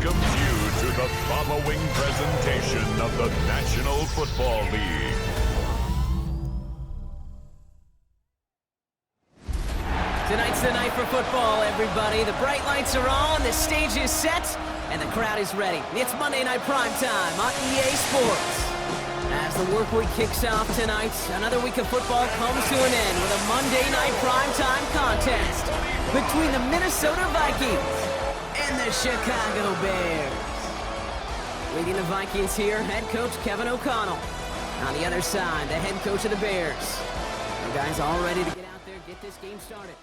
welcomes you to the following presentation of the National Football League. Tonight's the night for football, everybody. The bright lights are on, the stage is set, and the crowd is ready. It's Monday Night Primetime on EA Sports. As the work week kicks off tonight, another week of football comes to an end with a Monday Night Primetime contest between the Minnesota Vikings and the Chicago Bears. Leading the Vikings here, head coach Kevin O'Connell. On the other side, the head coach of the Bears. The guys all ready to get out there, get this game started.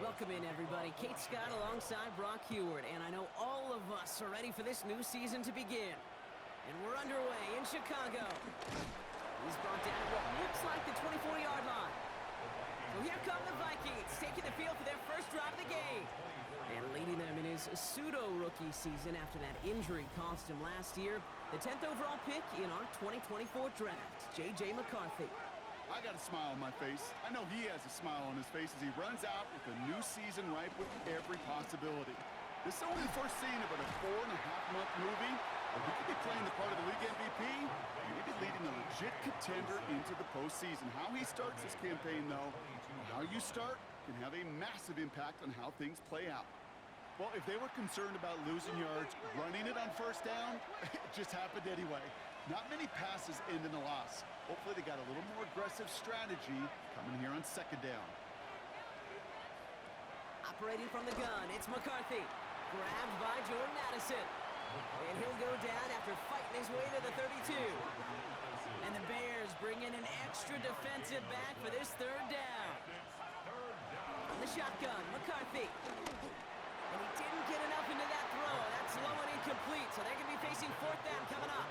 Welcome in, everybody. Kate Scott alongside Brock Heward, and I know all of us are ready for this new season to begin. And we're underway in Chicago. He's brought down at what looks like the 24-yard line. So here come the Vikings, taking the field for their first drive of the game. And leading them in his pseudo-rookie season after that injury cost him last year, the 10th overall pick in our 2024 draft, J.J. McCarthy. I got a smile on my face. I know he has a smile on his face as he runs out with a new season ripe with every possibility. This is only the first scene of a 4.5-month movie, but he could be playing the part of the league MVP, maybe leading a legit contender into the postseason. How he starts this campaign, though, how you start can have a massive impact on how things play out. Well, if they were concerned about losing yards, running it on first down, it just happened anyway. Not many passes end in a loss. Hopefully they got a little more aggressive strategy coming here on second down. Operating from the gun, it's McCarthy. Grabbed by Jordan Addison. And he'll go down after fighting his way to the 32. And the Bears bring in an extra defensive back for this third down. On the shotgun, McCarthy. And he didn't get enough into that throw. That's low and incomplete, so they're going to be facing fourth down coming up.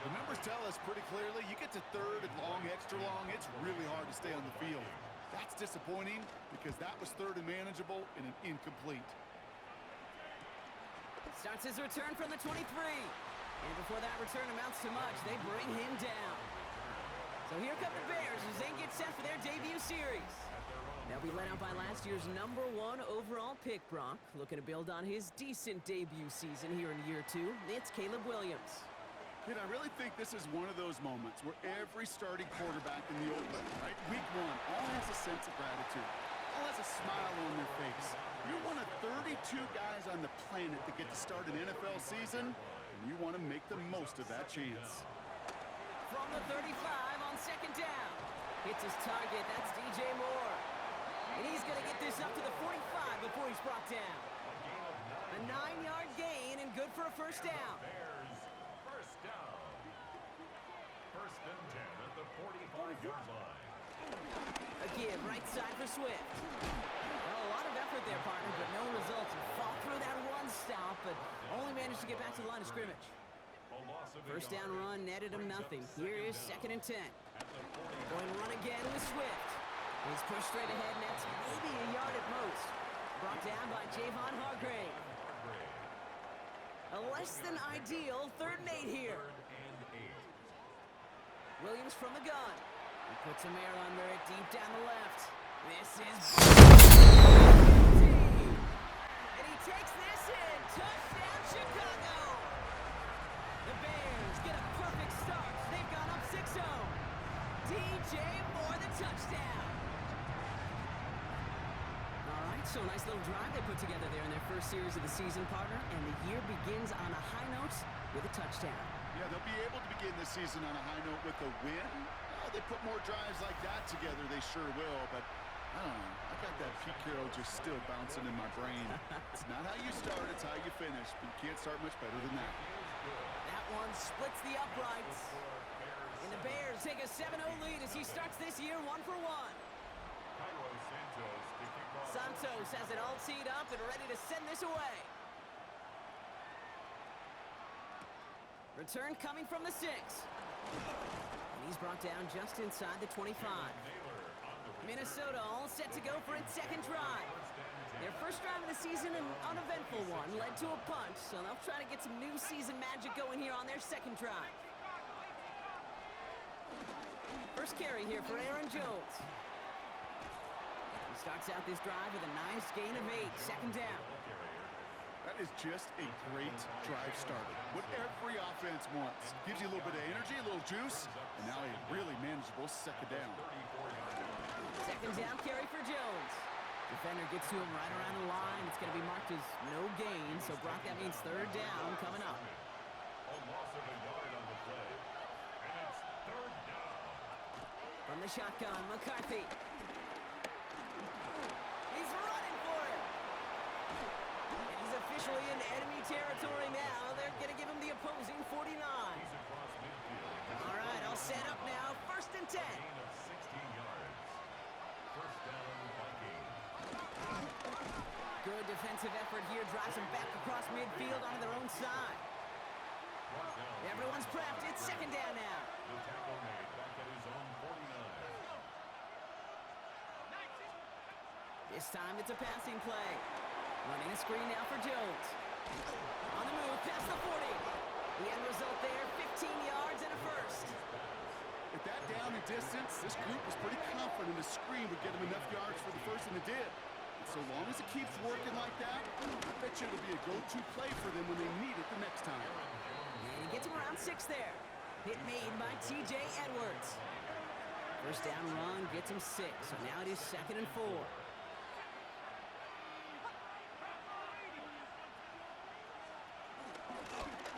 The numbers tell us pretty clearly, you get to third and long, extra long, it's really hard to stay on the field. That's disappointing because that was third and manageable and an incomplete. Starts his return from the 23. And before that return amounts to much, they bring him down. So here come the Bears as they get set for their debut series. They'll be led out by last year's #1 overall pick, Brock. Looking to build on his decent debut season here in year 2. It's Caleb Williams. I really think this is one of those moments where every starting quarterback in the open, right, week 1, all has a sense of gratitude, all has a smile on their face. You're one of 32 guys on the planet that get to start an NFL season, and you want to make the most of that chance. From the 35 on second down. Hits his target, that's DJ Moore. And he's going to get this up to the 45 before he's brought down. A 9-yard gain and good for a first down. First and 10 at the 45-yard line. Again, right side for Swift. Well, a lot of effort there, partner, but no results. He fought through that one stop, but only managed to get back to the line of scrimmage. First down run netted him nothing. Here is second and 10. Going to run again with Swift. He's pushed straight ahead, and that's maybe a yard at most. Brought down by Javon Hargrave. A less than ideal 3rd and 8 here. Williams from the gun. He puts some air under it, deep down the left. This is... And he takes this in. Touchdown, Chicago! The Bears get a perfect start. They've gone up 6-0. DJ Moore, the touchdown. All right, so nice little drive they put together there in their first series of the season, partner. And the year begins on a high note with a touchdown. Yeah, they'll be able to begin this season on a high note with a win. Oh, they put more drives like that together, they sure will. But I don't know. I got that Pete Carroll just still bouncing in my brain. It's not how you start, it's how you finish. But you can't start much better than that. That one splits the uprights. And the Bears take a 7-0 lead as he starts this year 1 for 1. Santos has it all teed up and ready to send this away. Return coming from the 6. And he's brought down just inside the 25. Minnesota all set to go for its second drive. Their first drive of the season, an uneventful one, led to a punt, so they'll try to get some new season magic going here on their second drive. First carry here for Aaron Jones. He starts out this drive with a nice gain of 8. Second down. That is just a great drive starter. What every offense wants. Gives you a little bit of energy, a little juice, and now a really manageable second down. Second down carry for Jones. Defender gets to him right around the line. It's going to be marked as no gain, so Brock, that means third down coming up. A loss of a yard on the play. And it's third down. From the shotgun, McCarthy. He's running for it. And he's officially in enemy territory now. They're going to give him the opposing 49. He's across midfield. All right, all set up now. First and 10. Gain of 16 yards. First down, Vikings. Good defensive effort here. Drives them back across midfield onto their own side. Everyone's prepped. It's second down now. The tackle made back at his own 49. This time it's a passing play. Running a screen now for Jones. On the move, past the 40. The end result there, 15 yards and a first. At that down and distance, this group was pretty confident the screen would get him enough yards for the first, and it did. And so long as it keeps working like that, I bet you it'll be a go-to play for them when they need it the next time. And he gets him around 6 there. Hit made by T.J. Edwards. First down run gets him 6, so now it is second and 4.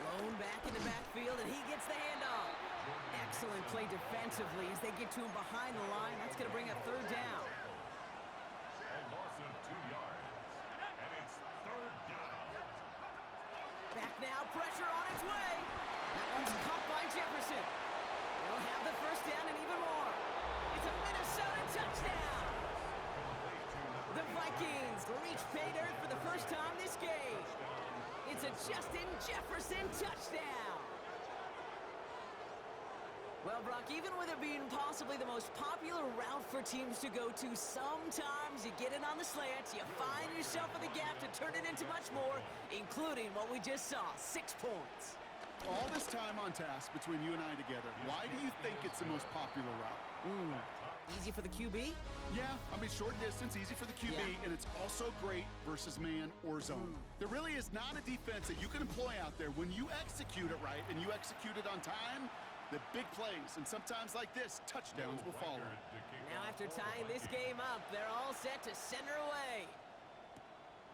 Blown back in the backfield, and he gets the handoff. Excellent play defensively as they get to him behind the line. That's going to bring up third down. A loss of 2 yards. And it's third down. Back now, pressure on its way. That one's caught by Jefferson. They'll have the first down and even more. It's a Minnesota touchdown. The Vikings reach pay dirt for the first time this game. It's a Justin Jefferson touchdown. Well, Brock, even with it being possibly the most popular route for teams to go to, sometimes you get it on the slant, you find yourself in the gap to turn it into much more, including what we just saw, 6 points. All this time on task between you and I together, why do you think it's the most popular route? Easy for the QB? Yeah, I mean, short distance, easy for the QB, Yeah. and it's also great versus man or zone. There really is not a defense that you can employ out there when you execute it right and you execute it on time, the big plays, and sometimes like this, touchdowns will follow. Now after tying this game up, they're all set to center away.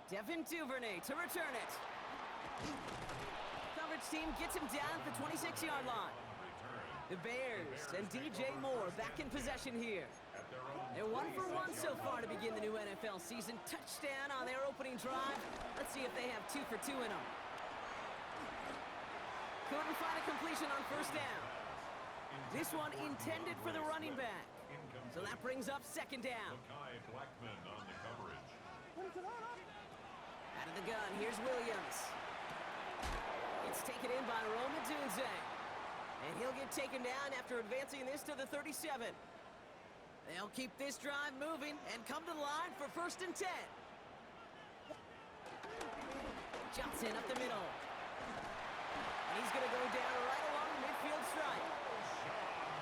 Devin Duvernay to return it. Coverage team gets him down at the 26-yard line. The Bears and DJ Moore back in possession here. They're 1 for 1 so far to begin the new NFL season. Touchdown on their opening drive. Let's see if they have 2 for 2 in them. Couldn't find a completion on first down. This one intended for the running back. So that brings up second down. Kai Blackman on the coverage. Out of the gun, here's Williams. It's taken in by Rome Odunze. And he'll get taken down after advancing this to the 37. They'll keep this drive moving and come to the line for first and 10. Johnson up the middle. And he's going to go down right along the midfield stripe.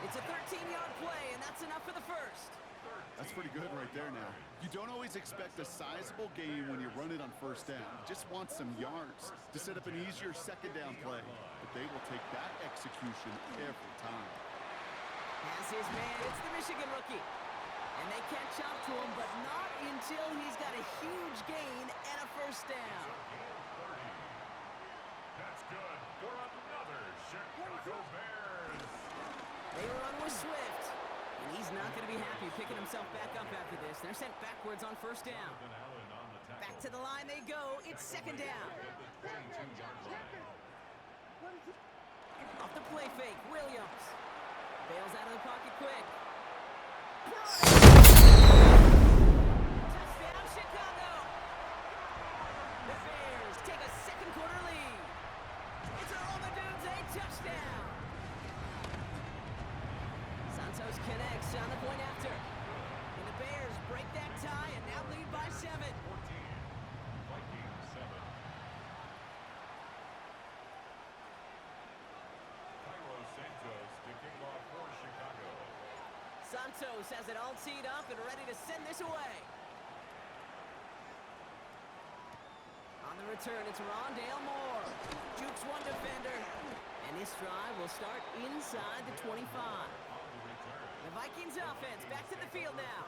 It's a 13-yard play, and that's enough for the first. That's pretty good right there now. You don't always expect a sizable gain when you run it on first down. You just want some yards to set up an easier second down play. But they will take that execution every time. Has his man, it's the Michigan rookie. And they catch up to him, but not until he's got a huge gain and a first down. That's good for another Chicago Bears. They run with Swift. And he's not going to be happy picking himself back up after this. They're sent backwards on first down. Back to the line they go. It's second down. Off the play fake, Williams. Bails out of the pocket quick. Touchdown, Chicago! The Bears take a second quarter lead. It's a Rome Odunze touchdown. Santos connects on the point after. And the Bears break that tie and now lead by 7. 14. Vikings 7. Cairo Santos to kick off for Chicago. Santos has it all teed up and ready to send this away. On the return, it's Rondale Moore. Jukes one defender. And this drive will start inside the 25. The Vikings offense back to the field now.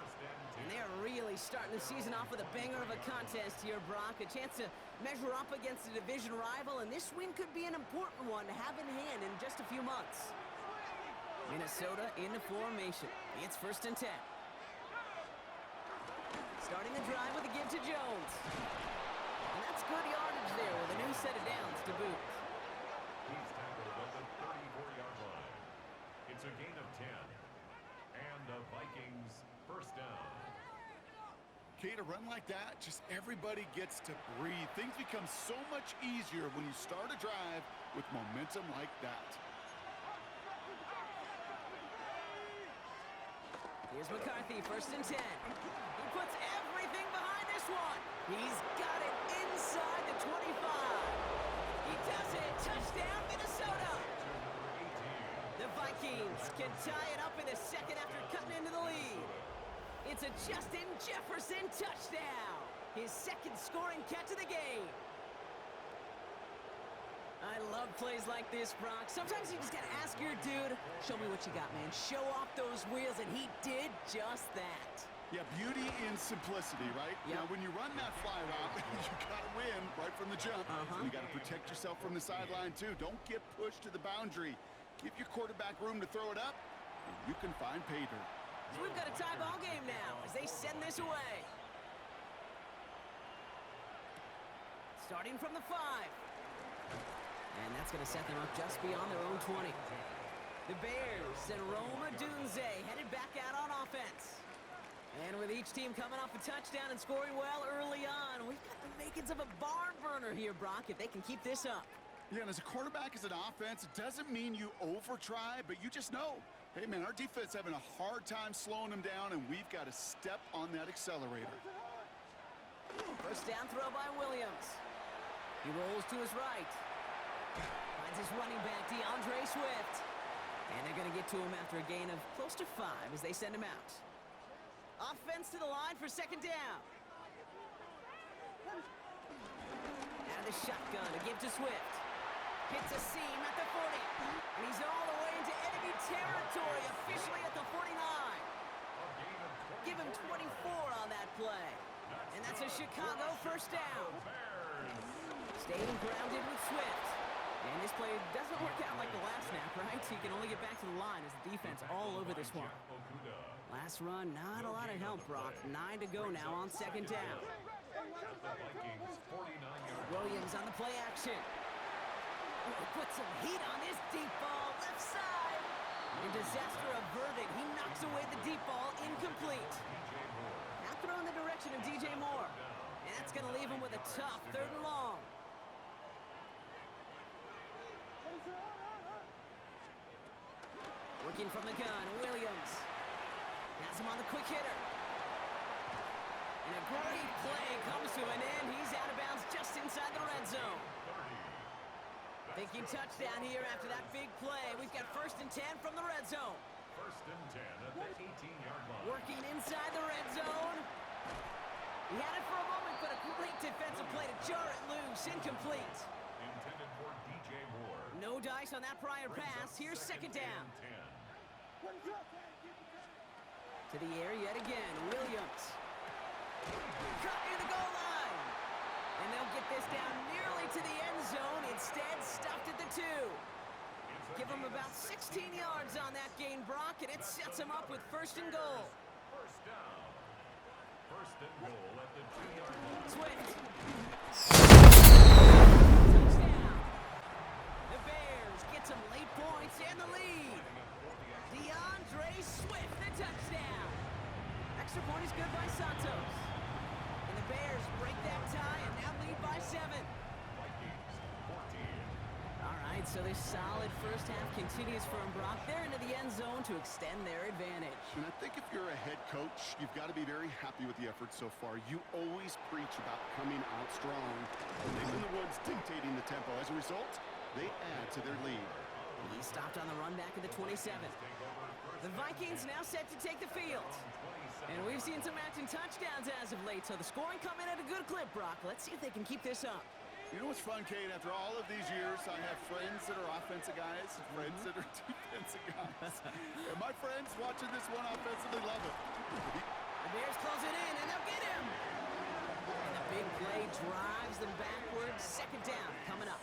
And they're really starting the season off with a banger of a contest here, Brock. A chance to measure up against a division rival, and this win could be an important one to have in hand in just a few months. Minnesota in the formation. It's 1st and 10. Starting the drive with a give to Jones. And that's good yardage there with a new set of downs to boot. He's tackled at the 34-yard line. It's a gain of 10. And the Vikings first down. Kate, a run like that, just everybody gets to breathe. Things become so much easier when you start a drive with momentum like that. Here's McCarthy, 1st and 10. He puts everything behind this one. He's got it inside the 25. He does it. Touchdown, Minnesota. The Vikings can tie it up in the second after cutting into the lead. It's a Justin Jefferson touchdown. His second scoring catch of the game. I love plays like this, Brock. Sometimes you just gotta ask your dude, show me what you got, man. Show off those wheels, and he did just that. Yeah, beauty in simplicity, right? Yep. Now, when you run that fly route, you gotta win right from the jump. So you gotta protect yourself from the sideline, too. Don't get pushed to the boundary. Give your quarterback room to throw it up, and you can find pay dirt. So we've got a tie ball game now as they send this away. Starting from the 5. And that's going to set them up just beyond their own 20. The Bears and Rome Odunze headed back out on offense. And with each team coming off a touchdown and scoring well early on, we've got the makings of a barn burner here, Brock, if they can keep this up. Yeah, and as a quarterback, as an offense, it doesn't mean you over-try, but you just know, hey, man, our defense having a hard time slowing them down, and we've got to step on that accelerator. First down throw by Williams. He rolls to his right. Finds his running back, DeAndre Swift. And they're going to get to him after a gain of close to 5 as they send him out. Offense to the line for 2nd down. Out of the shotgun to give to Swift. Hits a seam at the 40. And he's all the way into enemy territory, officially at the 49. Give him 24 on that play. And that's a Chicago first down. Staying grounded with Swift. And this play doesn't work out like the last snap, right? So you can only get back to the line as the defense all over this one. Last run, not a lot of help, Brock. 9 to go now on 2nd down. Williams on the play action. Put some heat on this deep ball, left side. And disaster averted. He knocks away the deep ball, incomplete. Now throw in the direction of DJ Moore. And that's going to leave him with a tough 3rd and long. Working from the gun, Williams. Has him on the quick hitter. And a great play comes to an end. He's out of bounds just inside the red zone. Thinking touchdown here after that big play. We've got 1st and 10 from the red zone. 1st and 10 at the 18-yard line. Working inside the red zone. He had it for a moment, but a great defensive play to jar it loose. Incomplete. Intended for DJ Moore. No dice on that prior pass. Here's 2nd down. To the air yet again. Williams. Cut near the goal line. And they'll get this down nearly to the end zone. Instead, stopped at the 2. Give them about 16 yards on that gain, Brock, and it sets them up with 1st and goal. First down. 1st and goal at the 2-yard line. Swift. Touchdown. The Bears get some late points and the lead. DeAndre Swift, the touchdown. Extra point is good by Santos. And the Bears break that tie and now lead by 7. Vikings 14. All right, so this solid first half continues from Brock. They're into the end zone to extend their advantage. And I think if you're a head coach, you've got to be very happy with the effort so far. You always preach about coming out strong. They've been the ones dictating the tempo. As a result, they add to their lead. He stopped on the run back at the 27. Take over 1st The Vikings now set to take the field. And we've seen some matching touchdowns as of late, so the scoring coming at a good clip, Brock. Let's see if they can keep this up. You know what's fun, Kate? After all of these years, I have friends that are offensive guys, friends that are defensive guys. And my friends watching this one offensively love it. The Bears close it in, and they'll get him. And the big play drives them backwards. Second down coming up.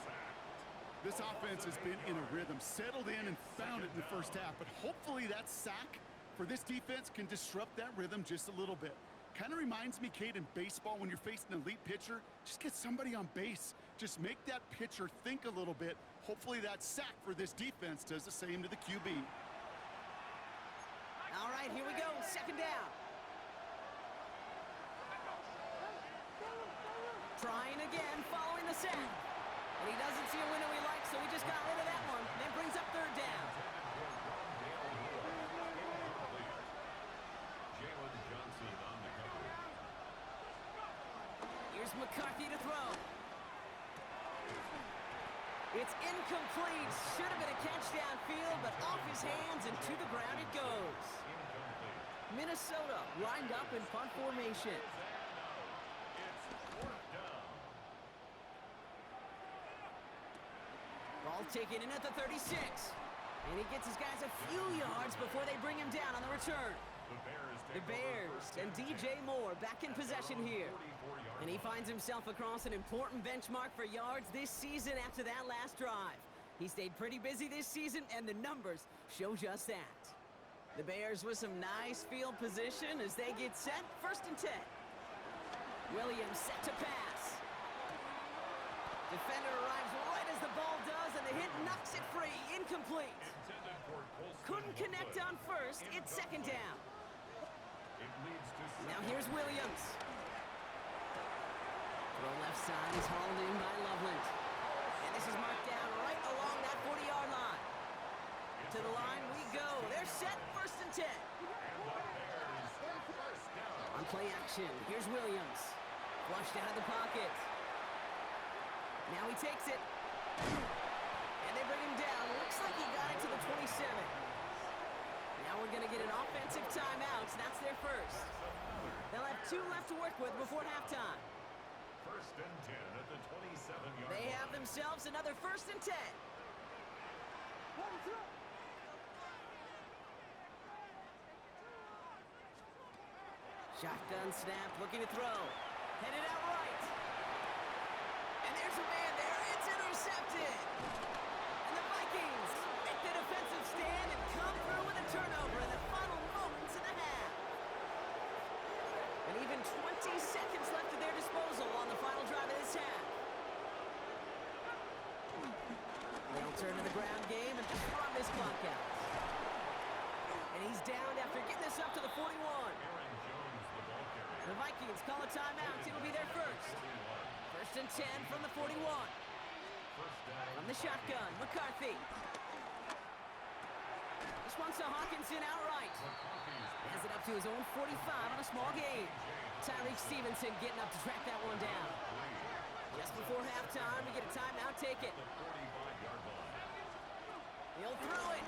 This offense has been in a rhythm, settled in and found it in the first half. But hopefully that sack for this defense can disrupt that rhythm just a little bit. Kind of reminds me, Kate, in baseball when you're facing an elite pitcher, just get somebody on base. Just make that pitcher think a little bit. Hopefully that sack for this defense does the same to the QB. All right, here we go. Second down. Trying again, following the sack. And he doesn't see a window he likes, so he just got rid of that one. Then brings up third down. Here's McCarthy to throw. It's incomplete. Should have been a catch downfield, but off his hands and to the ground it goes. Minnesota lined up in punt formation. Ball taken in at the 36. And he gets his guys a few yards before they bring him down on the return. The Bears and DJ Moore back in possession here. And he finds himself across an important benchmark for yards this season after that last drive. He stayed pretty busy this season, and the numbers show just that. The Bears with some nice field position as they get set. First and 10. Williams set to pass. Defender arrives right as the ball does, and the hit knocks it free. Incomplete. Couldn't connect on first. It's second down. Now here's Williams. Throw left side is hauled in by Loveland. And this is marked down right along that 40-yard line. To the line we go. They're set. First and 10. On play action, here's Williams. Flushed out of the pocket. Now he takes it. And they bring him down. Looks like he got it to the 27. Now we're going to get an offensive timeout. That's their first. They'll have 2 left to work with before halftime. First and 10 at the 27-yard line. They have themselves another first and 10. Shotgun snap, looking to throw. Headed out right. And there's a man there. It's intercepted. And the Vikings make the defensive stand and come through with a turnover in the final moments of the half. And even 20 seconds left at their disposal on the final drive of this half. They'll turn to the ground game and run this clock out. And he's down after getting this up to the 41. The Vikings call a timeout. It'll be their first. First and 10 from the 41. From the shotgun, McCarthy. This one's to Hawkinson outright. Has it up to his own 45 on a small gain. Tyreek Stevenson getting up to track that one down. Just before halftime, we get a timeout. Take it. He'll throw it.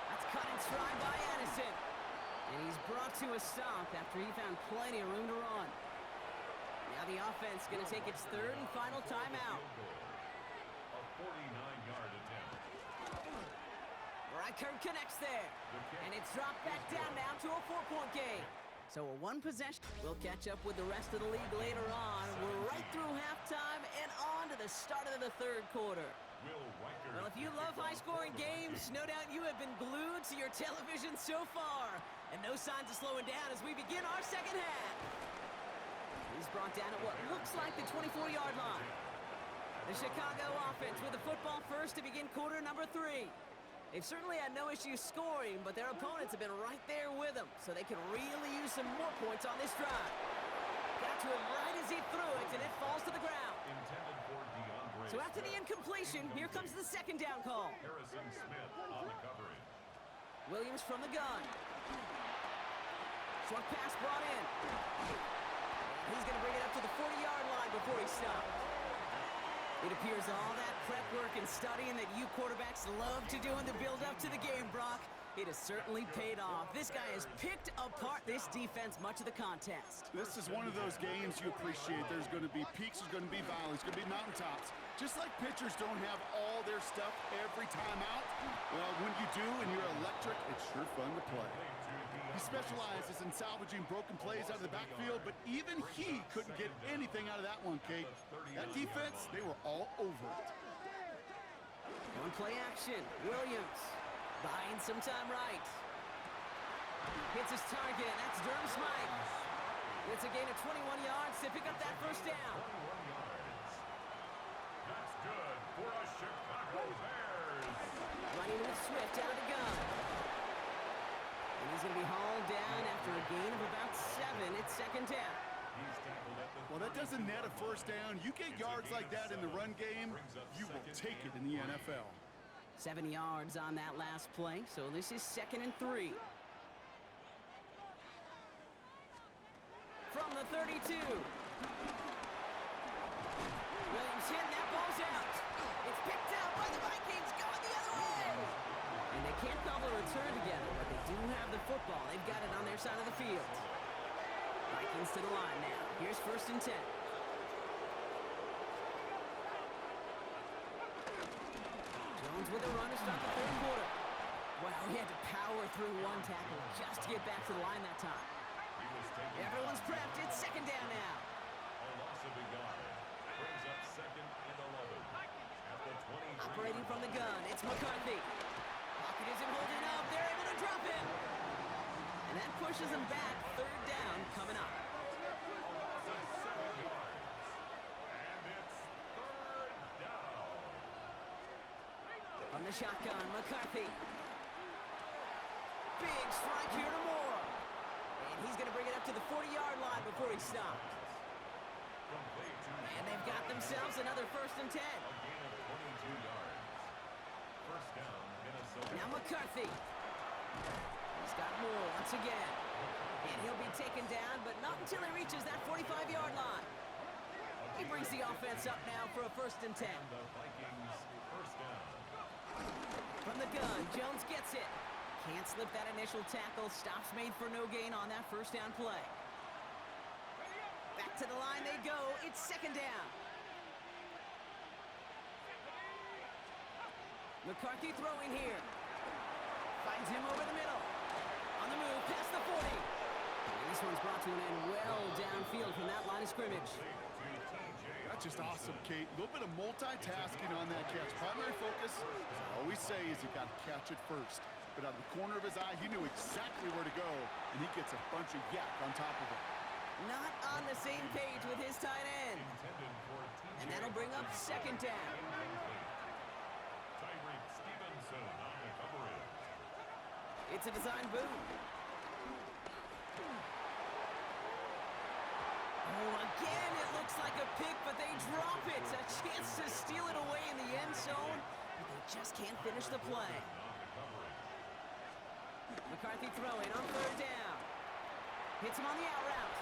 That's cut in stride by Addison. And he's brought to a stop after he found plenty of room to run. Now the offense going to take its third and final timeout. A 49-yard attempt. Reichert connects there. And it's dropped back down now to a 4-point game. So a one possession. We'll catch up with the rest of the league later on. We're right through halftime and on to the start of the third quarter. Well, if you love high-scoring games, no doubt you have been glued to your television so far. And no signs of slowing down as we begin our second half. He's brought down at what looks like the 24-yard line. The Chicago offense with the football first to begin quarter number 3. They've certainly had no issues scoring, but their opponents have been right there with them, so they can really use some more points on this drive. Got to him right as he threw it, and it falls to the ground. So after the incompletion, here comes the second down call. Harrison Smith on the coverage. Williams from the gun. Short pass brought in. He's going to bring it up to the 40-yard line before he stopped. It appears all that prep work and studying that you quarterbacks love to do in the build-up to the game, Brock, it has certainly paid off. This guy has picked apart this defense much of the contest. This is one of those games you appreciate. There's going to be peaks, there's going to be valleys, there's going to be mountaintops. Just like pitchers don't have all their stuff every time out, well, when you do and you're electric, it's sure fun to play. He specializes in salvaging broken plays out of the backfield, but even he couldn't get anything out of that one, Kate. That defense, they were all over it. On play action, Williams buying some time right. Hits his target, that's Durham Smythe. It's a gain of 21 yards to pick up that first down. 21 yards. That's good for a Chicago Bears. Running with Swift out of the gun. And he's going to be hauled down after a gain of about 7. It's second down. He's tackled at the Well, that doesn't net a first down. You get yards like that in the run game, you will take it in the NFL. 7 yards on that last play, so this is 2nd and 3. From the 32. Williams hit, and that ball's out. It's picked out by the Vikings, going the other way. And they can't call the return together, but they do have the football. They've got it on their side of the field. Vikings to the line now. Here's 1st and 10. Jones with a run to start the third quarter. Well, he had to power through one tackle just to get back to the line that time. Everyone's prepped. It's second down now. A loss of a yard. Brings up 2nd and 11. At the 23. Operating from the gun, it's McCarthy. Pocket isn't holding up. They're able to drop him. And that pushes him back. 3rd down coming up. A loss of 7 yards. And it's 3rd down. From the shotgun, McCarthy. Big strike here to Moore. And he's going to bring it up to the 40-yard line before he stops. Complete to And they've got themselves another 1st and 10. a gain of 22 yards. First down, Minnesota. Now McCarthy. He's got Moore once again. And he'll be taken down, but not until he reaches that 45-yard line. He brings the offense up now for a 1st and 10. The Vikings first down. From the gun, Jones gets it. Can't slip that initial tackle. Stops made for no gain on that 1st down play. Back to the line they go. It's 2nd down. McCarthy throwing here. Finds him over the middle. On the move, past the 40. And this one's brought to an end well downfield from that line of scrimmage. That's just awesome, Kate. A little bit of multitasking on that catch. Primary focus, as I always say, is you got to catch it first. But out of the corner of his eye, he knew exactly where to go, and he gets a bunch of yak on top of it. Not on the same page with his tight end. Intended for TJ. And that'll bring up 2nd down. Tyreek Stevenson on the coverage. It's a design boot. Oh, again, it looks like a pick, but they drop it. A chance to steal it away in the end zone, but they just can't finish the play. McCarthy throwing on 3rd down. Hits him on the out route.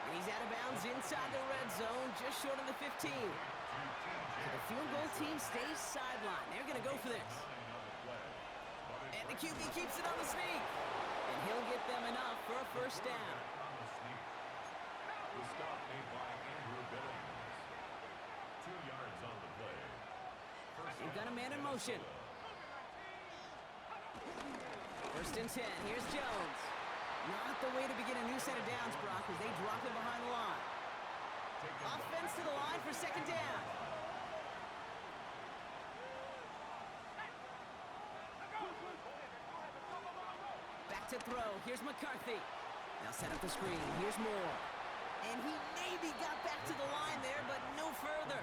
And he's out of bounds inside the red zone, just short of the 15. So the field goal team stays sidelined. They're going to go for this. And the QB keeps it on the sneak. And he'll get them enough for a 1st down. The stop made by Andrew Billings. 2 yards on the play. They've got a man in motion. 1st and 10. Here's Jones. Not the way to begin a new set of downs, Brock, as they drop him behind the line. Offense to the line for 2nd down. Back to throw. Here's McCarthy. Now set up the screen. Here's Moore. And he maybe got back to the line there, but no further.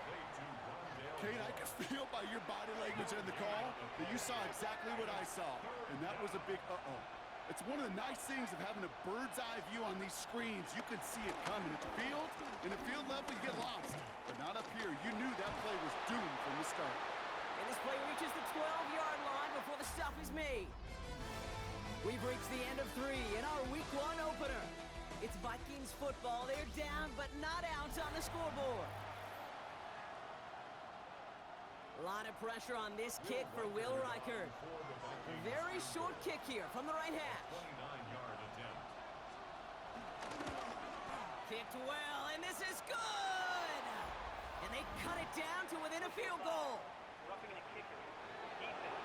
Kate, I can feel by your body language and the call that you saw exactly what I saw, and that was a big uh-oh. It's one of the nice things of having a bird's eye view on these screens. You can see it coming at the field. In the field level, you get lost, but not up here. You knew that play was doomed from the start. And this play reaches the 12-yard line before the stop is made. We've reached the end of 3 in our Week 1 opener. It's Vikings football. They're down, but not out on the scoreboard. lot of pressure on this kick for Will Reichert. A very short kick here from the right hash. 29-yard attempt. Kicked well, and this is good! And they cut it down to within a field goal. Roughing the kicker. Defense.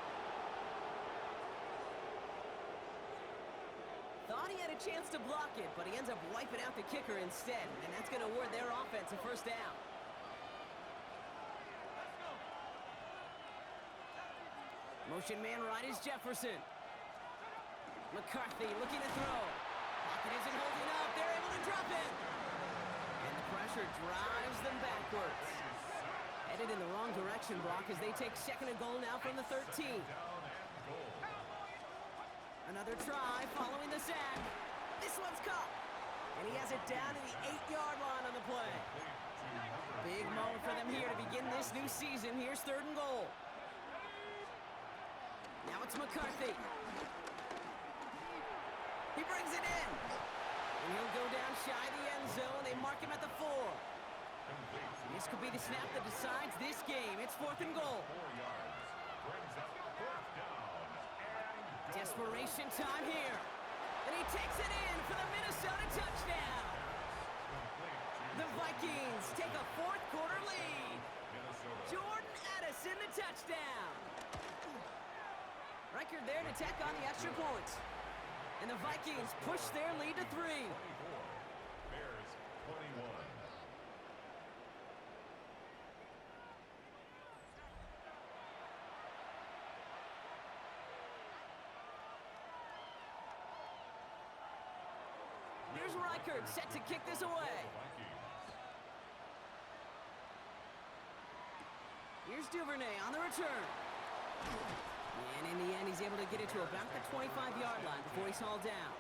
Thought he had a chance to block it, but he ends up wiping out the kicker instead, and that's going to award their offense a first down. Motion man right is Jefferson. McCarthy looking to throw. Pocket isn't holding up. They're able to drop it. And the pressure drives them backwards. Headed in the wrong direction, Brock, as they take second and goal now from the 13. Down and goal. Another try following the sack. This one's caught. And he has it down to the 8-yard line on the play. Big moment for them here to begin this new season. Here's third and goal. Now it's McCarthy. He brings it in. And he'll go down shy of the end zone. They mark him at the 4. This could be the snap that decides this game. It's fourth and goal. 4 yards. Brings up fourth down. And Desperation time here. And he takes it in for the Minnesota touchdown. The Vikings take a fourth quarter lead. Minnesota. Jordan Addison the touchdown. Reichert there to tack on the extra points. And the Vikings push their lead to 3. 24. Bears 21. Here's Reichert set to kick this away. Here's Duvernay on the return. And in the end, he's able to get it to about the 25-yard line before he's hauled down.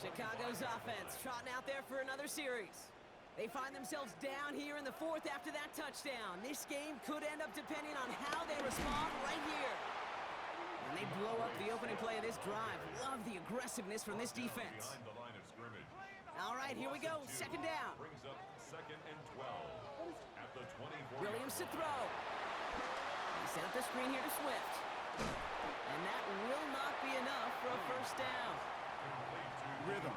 Chicago's offense trotting out there for another series. They find themselves down here in the fourth after that touchdown. This game could end up depending on how they respond right here. And they blow up the opening play of this drive. Love the aggressiveness from this defense. Behind the line of scrimmage. All right, here we go. Second down. Brings up second and 12. At the 24. Williams to throw. He set up the screen here to Swift. And that will not be enough for a first down. Rhythm.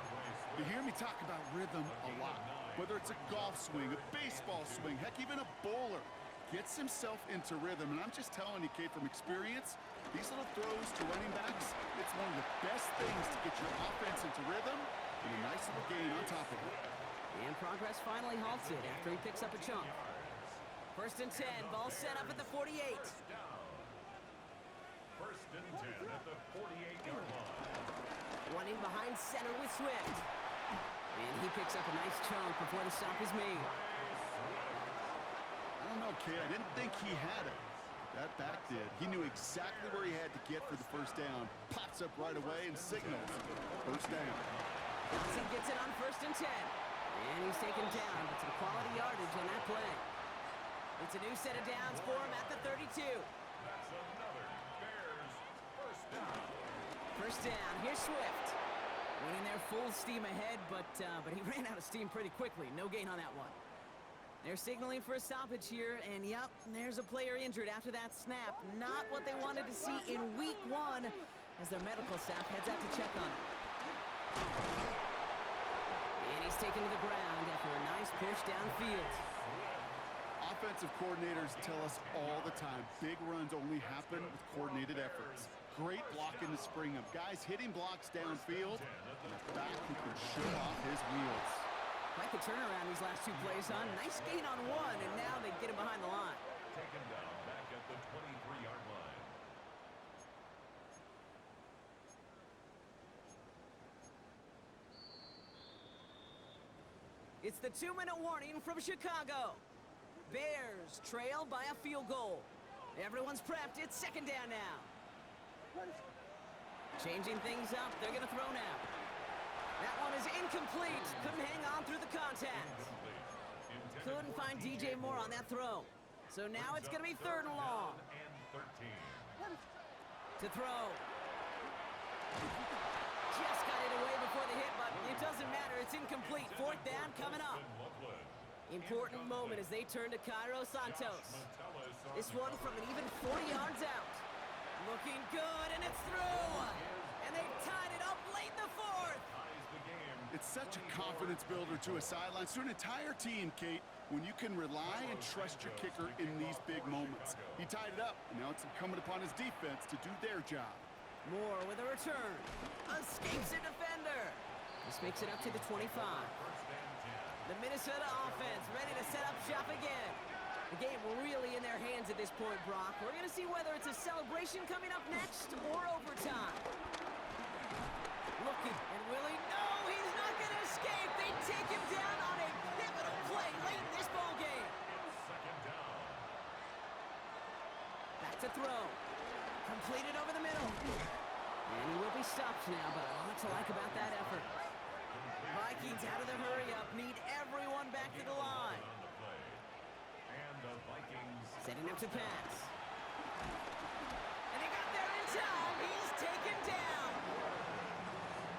You hear me talk about rhythm a lot. Whether it's a golf swing, a baseball swing, heck, even a bowler. Gets himself into rhythm. And I'm just telling you, kid, from experience, these little throws to running backs, it's one of the best things to get your offense into rhythm and a nice little gain on top of it. And progress finally halted after he picks up a chunk. First and 10, ball set up at the 48. First and 10 at the 48-yard line. Running behind center with Swift. And he picks up a nice chunk before the stop is made. I don't know, kid. I didn't think he had it. That back did. He knew exactly where he had to get for the first down. Pops up right away and signals first down. Johnson gets it on first and 10. And he's taken down, but some quality yardage on that play. It's a new set of downs for him at the 32. That's another Bears first down. First down, here's Swift. Winning there full steam ahead, but he ran out of steam pretty quickly. No gain on that one. They're signaling for a stoppage here, and yep, there's a player injured after that snap. Not what they wanted to see in week 1 as their medical staff heads out to check on him. And he's taken to the ground after a nice push downfield. Offensive coordinators tell us all the time, big runs only happen with coordinated efforts. Great blocking to spring them. Guys hitting blocks downfield, and a back who can show off his wheels. Quite the turnaround these last 2 plays, huh? Nice gain on 1, and now they get him behind the line. Taken down back at the 23-yard line. It's the 2-minute warning from Chicago. Bears trail by a field goal. Everyone's prepped. It's second down now. Changing things up. They're going to throw now. That one is incomplete. Couldn't hang on through the contact. Couldn't find DJ Moore on that throw. So now it's going to be third and long. And 13. To throw. Just got it away before the hit, but it doesn't matter. It's incomplete. Fourth down coming up. Important moment as they turn to Cairo Santos. This one from an even 40 yards out. Looking good, and it's through. And they've tied it up late in the fourth. It's such a confidence builder to a sideline, to an entire team, Kate, when you can rely and trust your kicker in these big moments. He tied it up, and now it's incumbent upon his defense to do their job. Moore with a return. Escapes a defender. This makes it up to the 25. The Minnesota offense ready to set up shop again. The game really in their hands at this point, Brock. We're going to see whether it's a celebration coming up next or overtime. Looking, and Willie, no, he's not going to escape. They take him down on a pivotal play late in this ball game. Back to throw. Completed over the middle. And he will be stopped now, but a lot to like about that effort. Vikings out of the hurry-up, need everyone back to the line. Setting up to pass. And he got there in time. He's taken down.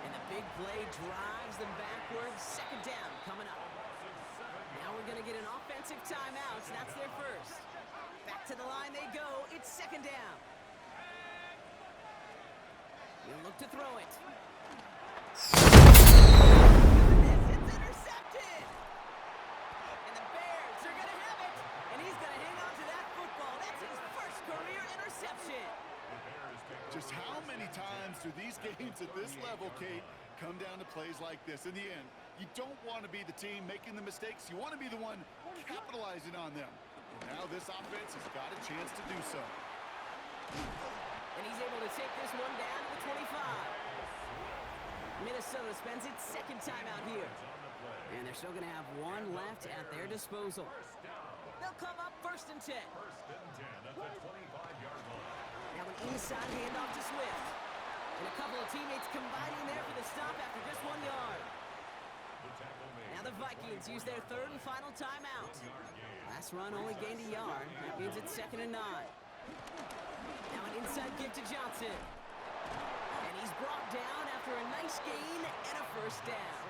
And the big play drives them backwards. Second down coming up. Now we're going to get an offensive timeout. So that's their first. Back to the line they go. It's second down. He'll look to throw it. It's intercepted. And the Bears are going to have it. And he's going to hang on to that football. That's his first career interception. Just how many times do these games at this level, Kate, come down to plays like this? In the end, you don't want to be the team making the mistakes. You want to be the one capitalizing on them. And now this offense has got a chance to do so. And he's able to take this one down to the 25. Minnesota spends its second timeout here. And they're still going to have one left at their disposal. They'll come up first and 10. Now an inside handoff to Swift. And a couple of teammates combining there for the stop after just 1 yard. Now the Vikings use their third and final timeout. Last run only gained a yard. That means it's 2nd and 9. Now an inside give to Johnson. And he's brought down after a nice gain and a first down.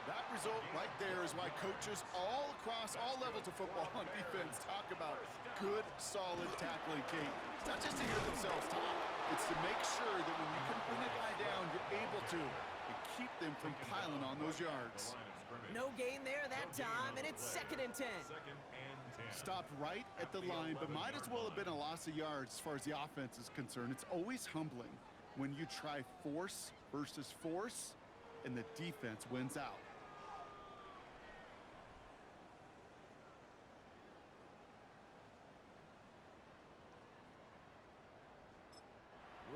That result right there is why coaches all across all levels of football on defense talk about good, solid tackling, Kate. It's not just to hear themselves talk. It's to make sure that when you can bring a guy down, you're able to and keep them from piling on those yards. No gain there that time, and it's 2nd and 10. Stopped right at the line, but might as well have been a loss of yards as far as the offense is concerned. It's always humbling when you try force versus force, and the defense wins out.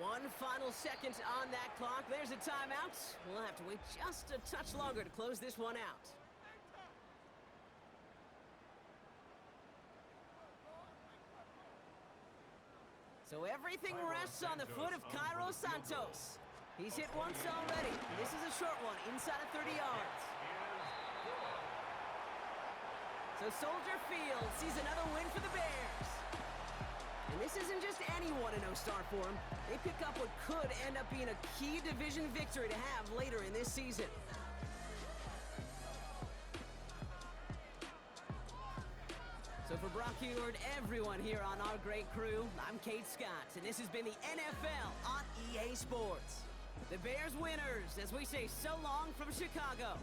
One final second on that clock. There's a timeout. We'll have to wait just a touch longer to close this one out. So everything rests on the foot of Cairo Santos. He's hit once already. This is a short one, inside of 30 yards. So Soldier Field sees another win for the Bears. And this isn't just any 1-0 start for them. They pick up what could end up being a key division victory to have later in this season. So for Brock Huard, everyone here on our great crew, I'm Kate Scott, and this has been the NFL on EA Sports. The Bears winners, as we say so long from Chicago.